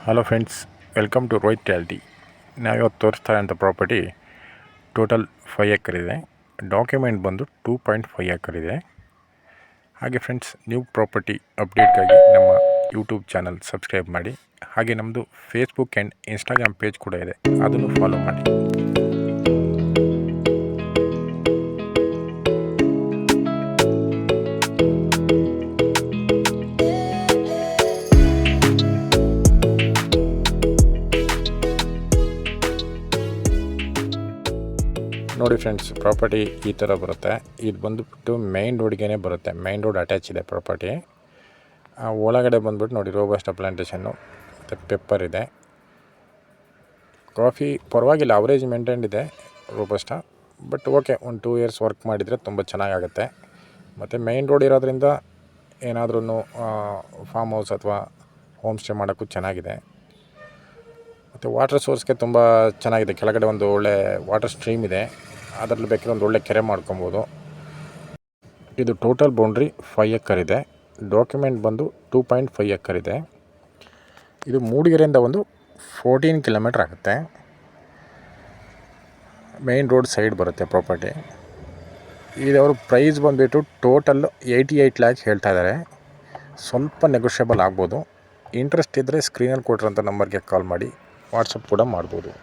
Hello friends, welcome to Rohit reality. ನಾವಿವತ್ತು ತೋರಿಸ್ತಾ ಇರೋಂಥ ಪ್ರಾಪರ್ಟಿ ಟೋಟಲ್ 5 ಎಕರ್ ಇದೆ. ಡಾಕ್ಯುಮೆಂಟ್ ಬಂದು 2.5 ಎಕರ್ ಇದೆ. ಹಾಗೆ ಫ್ರೆಂಡ್ಸ್, ನ್ಯೂ ಪ್ರಾಪರ್ಟಿ ಅಪ್ಡೇಟ್ಗಾಗಿ ನಮ್ಮ ಯೂಟ್ಯೂಬ್ ಚಾನಲ್ ಸಬ್ಸ್ಕ್ರೈಬ್ ಮಾಡಿ. ಹಾಗೆ ನಮ್ಮದು ಫೇಸ್ಬುಕ್ ಆ್ಯಂಡ್ ಇನ್ಸ್ಟಾಗ್ರಾಮ್ ಪೇಜ್ ಕೂಡ ಇದೆ, ಅದನ್ನು ಫಾಲೋ ಮಾಡಿ. ನೋಡಿ ಫ್ರೆಂಡ್ಸ್, ಪ್ರಾಪರ್ಟಿ ಈ ಥರ ಬರುತ್ತೆ. ಇದು ಬಂದುಬಿಟ್ಟು ಮೇಯ್ನ್ ರೋಡ್ಗೆ ಬರುತ್ತೆ. ಮೇಯ್ನ್ ರೋಡ್ ಅಟ್ಯಾಚ್ ಇದೆ ಪ್ರಾಪರ್ಟಿ. ಒಳಗಡೆ ಬಂದುಬಿಟ್ಟು ನೋಡಿ, ರೋಬಸ್ಟ ಪ್ಲಾಂಟೇಷನ್ನು ಮತ್ತು ಪೆಪ್ಪರ್ ಇದೆ. ಕಾಫಿ ಪರವಾಗಿಲ್ಲ, ಅವರೇಜ್ ಮೇಂಟೈನ್ಡ್ ಇದೆ ರೋಬಸ್ಟ. ಬಟ್ ಓಕೆ, ಒಂದು 2 ಇಯರ್ಸ್ ವರ್ಕ್ ಮಾಡಿದರೆ ತುಂಬ ಚೆನ್ನಾಗಾಗುತ್ತೆ. ಮತ್ತು ಮೇಯ್ನ್ ರೋಡ್ ಇರೋದ್ರಿಂದ ಏನಾದ್ರೂ ಫಾರ್ಮ್ ಹೌಸ್ ಅಥವಾ ಹೋಮ್ ಸ್ಟೇ ಮಾಡೋಕ್ಕೂ ಚೆನ್ನಾಗಿದೆ. ಮತ್ತು ವಾಟರ್ ಸೋರ್ಸ್ಗೆ ತುಂಬ ಚೆನ್ನಾಗಿದೆ. ಕೆಳಗಡೆ ಒಂದು ಒಳ್ಳೆ ವಾಟರ್ ಸ್ಟ್ರೀಮ್ ಇದೆ, ಅದರಲ್ಲಿ ಬೇಕಾದ್ರೆ ಒಂದು ಒಳ್ಳೆ ಕೆರೆ ಮಾಡ್ಕೊಬೋದು. ಇದು ಟೋಟಲ್ ಬೌಂಡ್ರಿ 5 ಎಕರ್ ಇದೆ. ಡಾಕ್ಯುಮೆಂಟ್ ಬಂದು 2.5 ಎಕರ್ ಇದೆ. ಇದು ಮೂಡಿಗೆರೆಯಿಂದ ಒಂದು 14 ಕಿಲೋಮೀಟ್ರ್ ಆಗುತ್ತೆ. ಮೇಯ್ನ್ ರೋಡ್ ಸೈಡ್ ಬರುತ್ತೆ ಪ್ರಾಪರ್ಟಿ. ಇದವರು ಪ್ರೈಸ್ ಬಂದುಬಿಟ್ಟು ಟೋಟಲ್ 88 ಲ್ಯಾಕ್ ಹೇಳ್ತಾ ಇದ್ದಾರೆ. ಸ್ವಲ್ಪ ನೆಗೋಷಿಯಬಲ್ ಆಗ್ಬೋದು. ಇಂಟ್ರೆಸ್ಟ್ ಇದ್ದರೆ ಸ್ಕ್ರೀನಲ್ಲಿ ಕೊಟ್ಟಿರೋಂಥ ನಂಬರ್ಗೆ ಕಾಲ್ ಮಾಡಿ, ವಾಟ್ಸಪ್ ಕೂಡ ಮಾಡ್ಬೋದು.